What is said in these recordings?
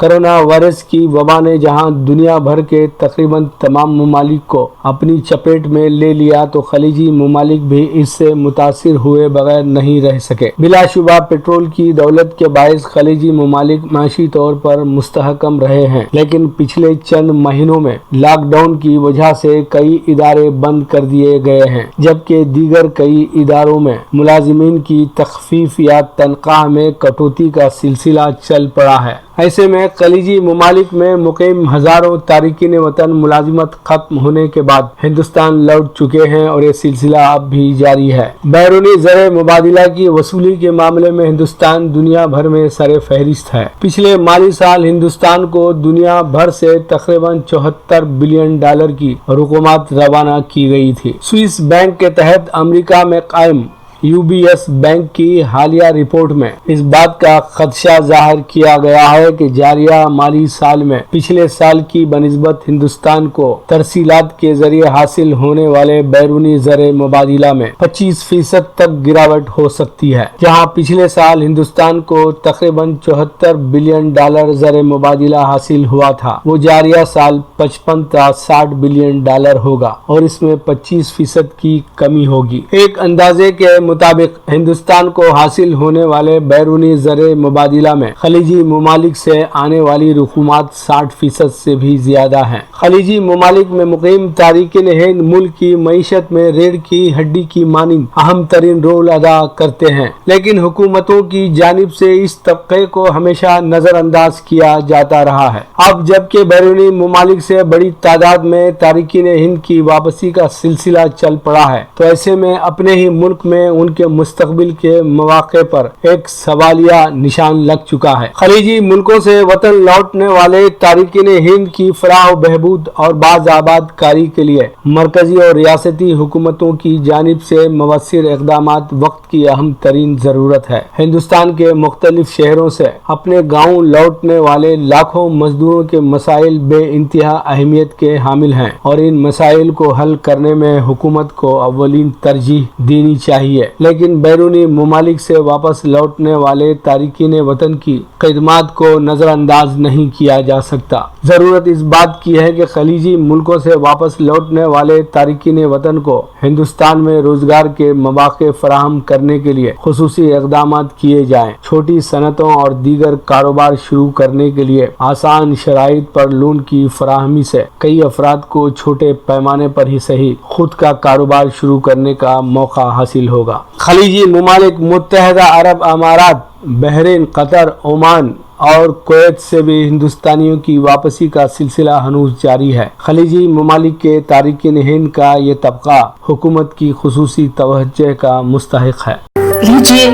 Corona virus کی وبا نے جہاں دنیا بھر کے تقریباً تمام ممالک کو اپنی چپیٹ میں لے لیا تو خلیجی ممالک بھی اس سے متاثر ہوئے بغیر نہیں رہ سکے۔ بلا شبہ پیٹرول کی دولت کے باعث خلیجی ممالک معاشی طور پر مستحکم رہے ہیں، لیکن پچھلے چند مہینوں میں لاک ڈاؤن کی وجہ سے کئی ادارے بند کر دیے گئے ہیں، جبکہ دیگر کئی اداروں میں ملازمین کی تخفیف یا تنخواہ میں کٹوتی کا سلسلہ چل پڑا ہے۔ ایسے میں خلیجی ممالک میں مقیم ہزاروں تارکین وطن ملازمت ختم ہونے کے بعد ہندوستان لوٹ چکے ہیں اور یہ سلسلہ اب بھی جاری ہے۔ بیرونی زر مبادلہ کی وصولی کے معاملے میں ہندوستان دنیا بھر میں سر فہرست ہے۔ پچھلے مالی سال ہندوستان کو دنیا بھر سے تقریباً 74 بلین ڈالر کی رقومات روانہ کی گئی تھی۔ سوئس بینک کے تحت امریکہ میں قائم UBS بینک کی حالیہ رپورٹ میں اس بات کا خدشہ ظاہر کیا گیا ہے کہ جاریہ مالی سال میں پچھلے سال کی بنسبت ہندوستان کو ترسیلات کے ذریعے حاصل ہونے والے بیرونی زر مبادلہ میں 25% تک گراوٹ ہو سکتی ہے۔ جہاں پچھلے سال ہندوستان کو تقریباً 74 بلین ڈالر زر مبادلہ حاصل ہوا تھا، وہ جاریہ سال 55 تا 60 بلین ڈالر ہوگا اور اس میں 25% کی کمی ہوگی۔ ایک اندازے کے مطابق ہندوستان کو حاصل ہونے والے بیرونی زر مبادلہ میں خلیجی ممالک سے آنے والی رقومات 60% سے بھی زیادہ ہیں۔ خلیجی ممالک میں مقیم تارکین ہند ملک کی معیشت میں ریڑھ کی ہڈی کی مانند اہم ترین رول ادا کرتے ہیں، لیکن حکومتوں کی جانب سے اس طبقے کو ہمیشہ نظر انداز کیا جاتا رہا ہے۔ اب جبکہ بیرونی ممالک سے بڑی تعداد میں تارکین ہند کی واپسی کا سلسلہ چل پڑا ہے تو ایسے میں اپنے ہی ملک میں ان کے مستقبل کے مواقع پر ایک سوالیہ نشان لگ چکا ہے۔ خلیجی ملکوں سے وطن لوٹنے والے تارکین ہند کی فلاح و بہبود اور باز آباد کاری کے لیے مرکزی اور ریاستی حکومتوں کی جانب سے مؤثر اقدامات وقت کی اہم ترین ضرورت ہے۔ ہندوستان کے مختلف شہروں سے اپنے گاؤں لوٹنے والے لاکھوں مزدوروں کے مسائل بے انتہا اہمیت کے حامل ہیں اور ان مسائل کو حل کرنے میں حکومت کو اولین ترجیح دینی چاہیے، لیکن بیرونی ممالک سے واپس لوٹنے والے تارکین وطن کی خدمات کو نظر انداز نہیں کیا جا سکتا۔ ضرورت اس بات کی ہے کہ خلیجی ملکوں سے واپس لوٹنے والے تارکین وطن کو ہندوستان میں روزگار کے مواقع فراہم کرنے کے لیے خصوصی اقدامات کیے جائیں۔ چھوٹی صنعتوں اور دیگر کاروبار شروع کرنے کے لیے آسان شرائط پر لون کی فراہمی سے کئی افراد کو چھوٹے پیمانے پر ہی صحیح خود کا کاروبار شروع کرنے کا موقع حاصل ہوگا۔ خلیجی ممالک متحدہ عرب امارات، بحرین، قطر، عمان اور کویت سے بھی ہندوستانیوں کی واپسی کا سلسلہ ہنوز جاری ہے۔ خلیجی ممالک کے تارکین ہند کا یہ طبقہ حکومت کی خصوصی توجہ کا مستحق ہے۔ لیجیے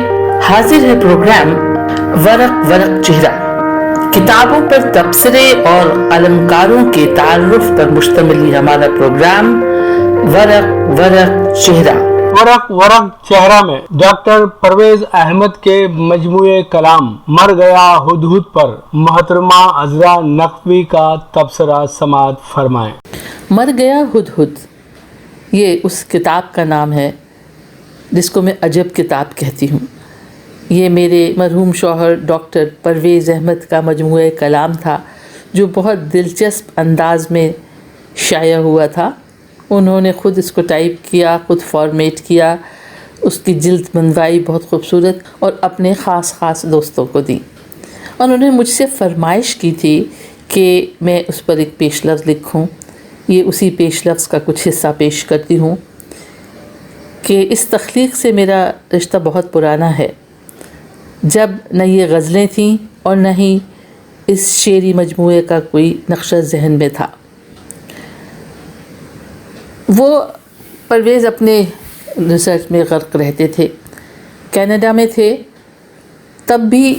حاضر ہے پروگرام ورق ورق چہرہ، کتابوں پر تبصرے اور قلمکاروں کے تعارف پر مشتمل یہ ہمارا پروگرام ورق ورق چہرہ۔ ورق ورق چہرہ میں ڈاکٹر پرویز احمد کے مجموعہ کلام مر گیا ہدہد پر محترمہ عذرا نقوی کا تبصرہ سماعت فرمائیں۔ مر گیا ہدہد، یہ اس کتاب کا نام ہے جس کو میں عجب کتاب کہتی ہوں۔ یہ میرے مرحوم شوہر ڈاکٹر پرویز احمد کا مجموعہ کلام تھا جو بہت دلچسپ انداز میں شائع ہوا تھا۔ انہوں نے خود اس کو ٹائپ کیا، خود فارمیٹ کیا، اس کی جلد بنوائی بہت خوبصورت اور اپنے خاص دوستوں کو دی۔ انہوں نے مجھ سے فرمائش کی تھی کہ میں اس پر ایک پیش لفظ لکھوں۔ یہ اسی پیش لفظ کا کچھ حصہ پیش کرتی ہوں کہ اس تخلیق سے میرا رشتہ بہت پرانا ہے، جب نہ یہ غزلیں تھیں اور نہ ہی اس شعری مجموعے کا کوئی نقشہ ذہن میں تھا۔ وہ پرویز اپنے ریسرچ میں غرق رہتے تھے، کینیڈا میں تھے تب بھی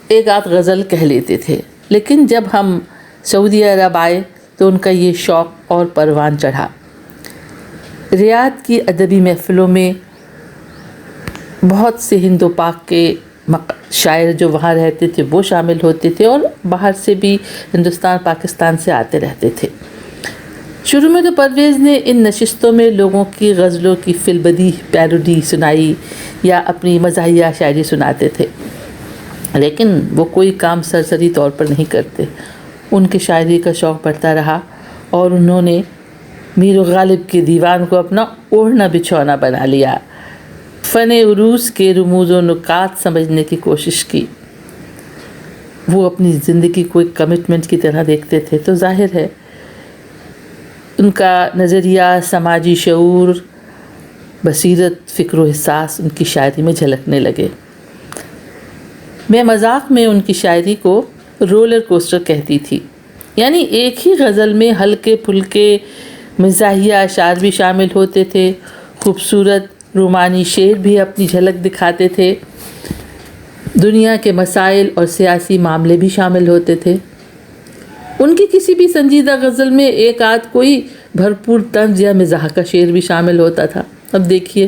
ایک آدھ غزل کہہ لیتے تھے، لیکن جب ہم سعودی عرب آئے تو ان کا یہ شوق اور پروان چڑھا۔ ریاض کی ادبی محفلوں میں بہت سے ہند و پاک کے شاعر جو وہاں رہتے تھے وہ شامل ہوتے تھے اور باہر سے بھی ہندوستان پاکستان سے آتے رہتے تھے۔ شروع میں تو پرویز نے ان نشستوں میں لوگوں کی غزلوں کی فی البدیہہ پیروڈی سنائی یا اپنی مزاحیہ شاعری سناتے تھے۔ لیکن وہ کوئی کام سرسری طور پر نہیں کرتے. ان کی شاعری کا شوق بڑھتا رہا اور انہوں نے میر غالب کے دیوان کو اپنا اوڑھنا بچھونا بنا لیا. فن عروض کے رموز و نکات سمجھنے کی کوشش کی. وہ اپنی زندگی کو ایک کمٹمنٹ کی طرح دیکھتے تھے. تو ظاہر ہے ان کا نظریہ، سماجی شعور، بصیرت، فکر و احساس ان کی شاعری میں جھلکنے لگے. میں مذاق میں ان کی شاعری کو رولر کوسٹر کہتی تھی. یعنی ایک ہی غزل میں ہلکے پھلکے مزاحیہ اشعار بھی شامل ہوتے تھے، خوبصورت رومانی شعر بھی اپنی جھلک دکھاتے تھے، دنیا کے مسائل اور سیاسی معاملے بھی شامل ہوتے تھے. ان کی کسی بھی سنجیدہ غزل میں ایک آدھ کوئی بھرپور طنز یا مزاح کا شعر بھی شامل ہوتا تھا. اب دیکھیے،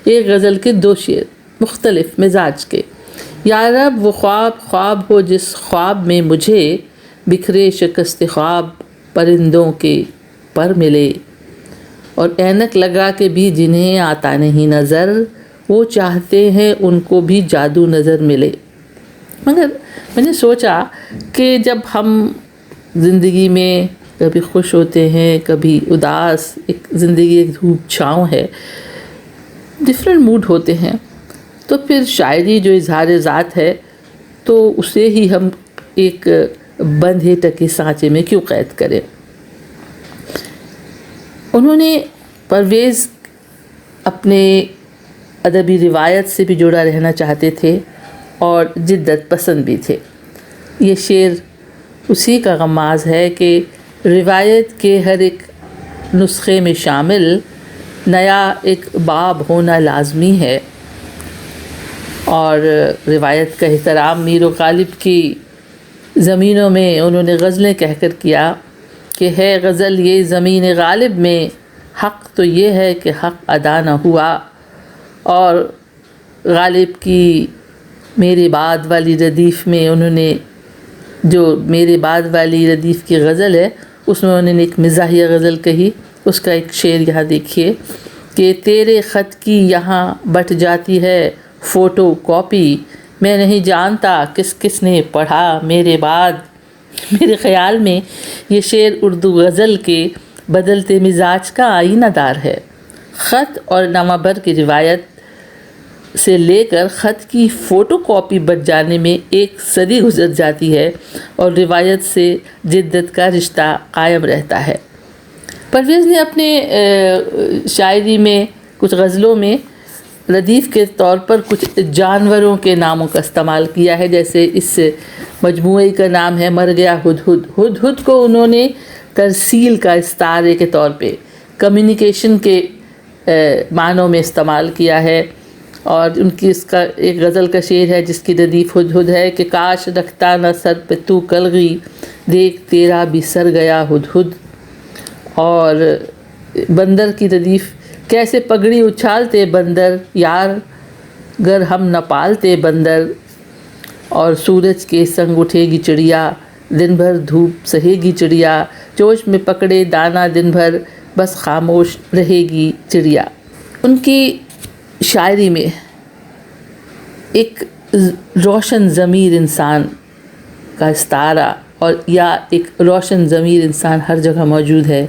ایک غزل کے 2 شعر مختلف مزاج کے. یا رب وہ خواب خواب ہو جس خواب میں مجھے بکھرے شکست خواب پرندوں کے پر ملے، اور اینک لگا کے بھی جنہیں آتا نہیں نظر وہ چاہتے ہیں ان کو بھی جادو نظر ملے. مگر میں نے سوچا کہ جب ہم زندگی میں کبھی خوش ہوتے ہیں، کبھی اداس، ایک زندگی ایک دھوپ چھاؤں ہے، ڈفرینٹ موڈ ہوتے ہیں، تو پھر شاعری جو اظہار ذات ہے تو اسے ہی ہم ایک بندھے ٹکے سانچے میں کیوں قید کریں. انہوں نے پرویز اپنے ادبی روایت سے بھی جڑا رہنا چاہتے تھے اور جدت پسند بھی تھے. یہ شعر اسی کا غماز ہے کہ روایت کے ہر ایک نسخے میں شامل نیا ایک باب ہونا لازمی ہے، اور روایت کا احترام میر غالب کی زمینوں میں انہوں نے غزلیں کہہ کر کیا کہ ہے غزل یہ زمین غالب میں، حق تو یہ ہے کہ حق ادا نہ ہوا. اور غالب کی میرے بعد والی ردیف میں انہوں نے جو میرے بعد والی ردیف کی غزل ہے اس میں انہوں نے ایک مزاحیہ غزل کہی. اس کا ایک شعر یہاں دیکھیے کہ تیرے خط کی یہاں بٹ جاتی ہے فوٹو کاپی، میں نہیں جانتا کس کس نے پڑھا میرے بعد. میرے خیال میں یہ شعر اردو غزل کے بدلتے مزاج کا آئینہ دار ہے. خط اور نامہ کی روایت سے لے کر خط کی فوٹو کاپی بچ جانے میں ایک صدی گزر جاتی ہے اور روایت سے جدت کا رشتہ قائم رہتا ہے. پرویز نے اپنے شاعری میں کچھ غزلوں میں ردیف کے طور پر کچھ جانوروں کے ناموں کا استعمال کیا ہے. جیسے اس مجموعے کا نام ہے مر گیا ہدہد. ہدہد کو انہوں نے ترسیل کا استعارے کے طور پہ کمیونیکیشن کے معنوں میں استعمال کیا ہے. اور ان کی اس کا ایک غزل کا شعر ہے جس کی ردیف ہدہد ہے کہ کاش رکھتا نہ سر پہ تو کلغی، دیکھ تیرا بھی سر گیا ہدہد. اور بندر کی ردیف کیسے پگڑی اچھالتے بندر یار گر ہم نہ پالتے بندر. اور سورج کے سنگ اٹھے گی چڑیا، دن بھر دھوپ سہے گی چڑیا، جوش میں پکڑے دانا دن بھر بس خاموش رہے گی چڑیا. ان کی شاعری میں ایک روشن ضمیر انسان کا استعارہ اور یا ایک روشن ضمیر انسان ہر جگہ موجود ہے،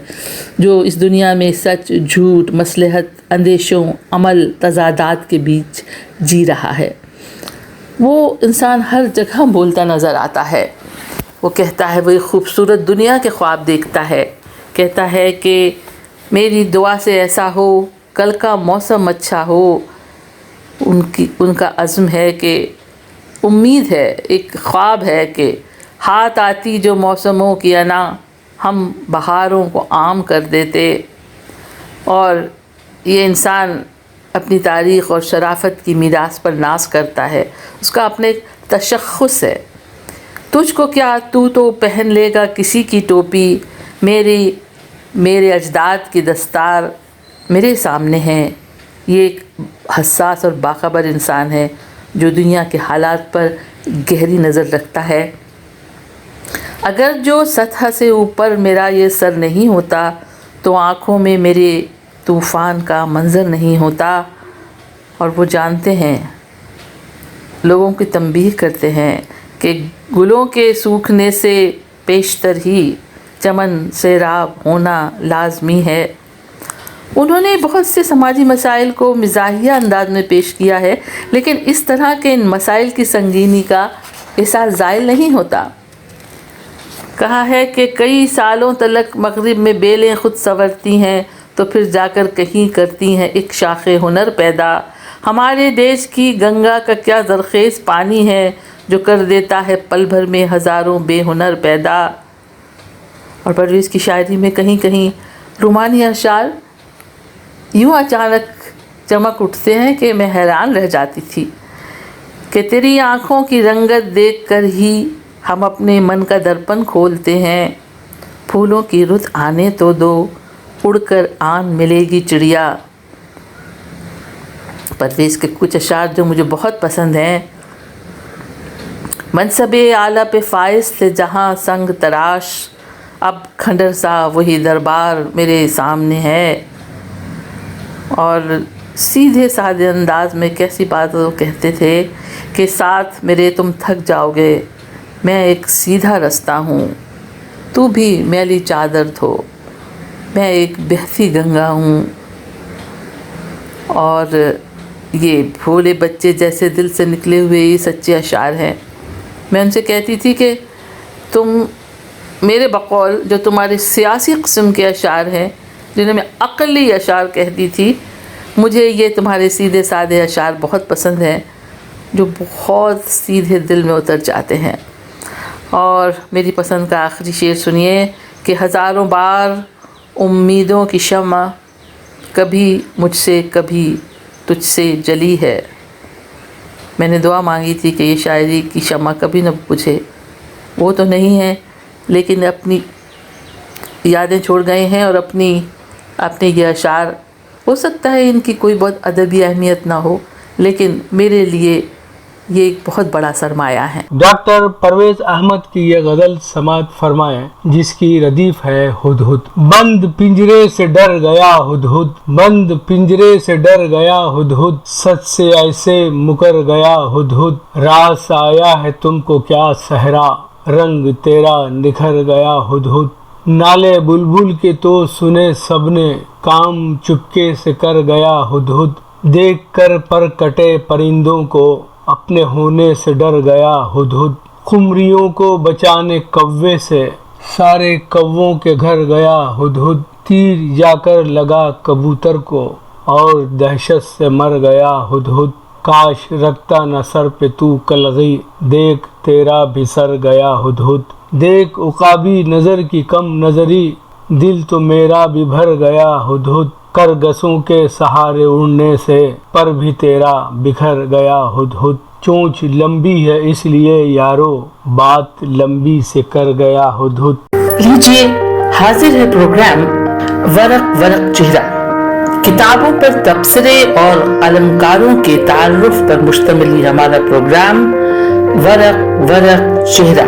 جو اس دنیا میں سچ، جھوٹ، مصلحت، اندیشوں، عمل، تضادات کے بیچ جی رہا ہے. وہ انسان ہر جگہ بولتا نظر آتا ہے. وہ کہتا ہے وہ ایک خوبصورت دنیا کے خواب دیکھتا ہے، کہتا ہے کہ میری دعا سے ایسا ہو، کل کا موسم اچھا ہو. ان کا عزم ہے کہ امید ہے، ایک خواب ہے کہ ہاتھ آتی جو موسموں کی انا، ہم بہاروں کو عام کر دیتے. اور یہ انسان اپنی تاریخ اور شرافت کی میراث پر ناز کرتا ہے. اس کا اپنے تشخص ہے. تجھ کو کیا، تو پہن لے گا کسی کی ٹوپی، میرے اجداد کی دستار میرے سامنے ہے. یہ ایک حساس اور باخبر انسان ہے جو دنیا کے حالات پر گہری نظر رکھتا ہے. اگر جو سطح سے اوپر میرا یہ سر نہیں ہوتا تو آنکھوں میں میرے طوفان کا منظر نہیں ہوتا. اور وہ جانتے ہیں لوگوں کی تنبیہ کرتے ہیں کہ گلوں کے سوکھنے سے پیشتر ہی چمن سیراب ہونا لازمی ہے۔ انہوں نے بہت سے سماجی مسائل کو مزاحیہ انداز میں پیش کیا ہے، لیکن اس طرح کے ان مسائل کی سنگینی کا احساس زائل نہیں ہوتا۔ کہا ہے کہ کئی سالوں تلک مغرب میں بیلیں خود سنورتی ہیں تو پھر جا کر کہیں کرتی ہیں ایک شاخ ہنر پیدا۔ ہمارے دیش کی گنگا کا کیا زرخیز پانی ہے جو کر دیتا ہے پل بھر میں ہزاروں بے ہنر پیدا۔ اور پرویز کی شاعری میں کہیں کہیں رومانی اشعار یوں اچانک چمک اٹھتے ہیں کہ میں حیران رہ جاتی تھی کہ تیری آنکھوں کی رنگت دیکھ کر ہی ہم اپنے من کا درپن کھولتے ہیں۔ پھولوں کی رت آنے تو دو، اڑ کر آن ملے گی چڑیا۔ پرویز کے کچھ اشعار جو مجھے بہت پسند ہیں: منصب اعلیٰ پہ فائز تھے جہاں سنگ تراش، اب کھنڈر سا وہی دربار میرے سامنے ہے۔ اور سیدھے سادے انداز میں کیسی بات وہ کہتے تھے کہ ساتھ میرے تم تھک جاؤ گے، میں ایک سیدھا رستہ ہوں، تو بھی میلی چادر دھو، میں ایک بہتی گنگا ہوں۔ اور یہ بھولے بچے جیسے دل سے نکلے ہوئے یہ سچے اشعار ہیں۔ میں ان سے کہتی تھی کہ تم میرے بقول جو تمہارے سیاسی قسم کے اشعار ہیں، جنہیں میں عقلی اشعار کہتی تھی، مجھے یہ تمہارے سیدھے سادے اشعار بہت پسند ہیں جو بہت سیدھے دل میں اتر جاتے ہیں۔ اور میری پسند کا آخری شعر سنیے کہ ہزاروں بار امیدوں کی شمع کبھی مجھ سے کبھی تجھ سے جلی ہے۔ میں نے دعا مانگی تھی کہ یہ شاعری کی شمع کبھی نہ بجھے، وہ تو نہیں ہے لیکن اپنی یادیں چھوڑ گئے ہیں، اور اپنے یہ اشعار ہو سکتا ہے ان کی کوئی بہت ادبی اہمیت نہ ہو، لیکن میرے لیے یہ ایک بہت بڑا سرمایہ ہے۔ ڈاکٹر پرویز احمد کی یہ غزل سماعت فرمائیں جس کی ردیف ہے ہدہد۔ بند پنجرے سے ڈر گیا ہدہد، بند پنجرے سے ڈر گیا ہدہد، سچ سے ایسے مکر گیا ہدہد، راس آیا ہے تم کو کیا صحرا، رنگ تیرا نکھر گیا ہدہد، نالے بلبل کے تو سنے سب نے، کام چپکے سے کر گیا ہدہد، دیکھ کر پر کٹے پرندوں کو، اپنے ہونے سے ڈر گیا ہدہد، قمریوں کو بچانے کوے سے، سارے کووں کے گھر گیا ہدہد، تیر جا کر لگا کبوتر کو، اور دہشت سے مر گیا ہدہد، کاش رکھتا نہ سر پہ تو کلغی، دیکھ تیرا بھی سر گیا ہدہد، دیکھ عقابی نظر کی کم نظری، دل تو میرا بھی بھر گیا ہدہد، کرگسوں کے سہارے اڑنے سے، پر بھی تیرا بکھر گیا ہدہد، چونچ لمبی ہے اس لیے یارو، بات لمبی سے کر گیا ہدہد۔ لیجیے حاضر ہے پروگرام ورق ورق چہرہ، کتابوں پر تبصرے اور علمکاروں کے تعارف پر مشتمل ہمارا پروگرام ورق ورق چہرہ۔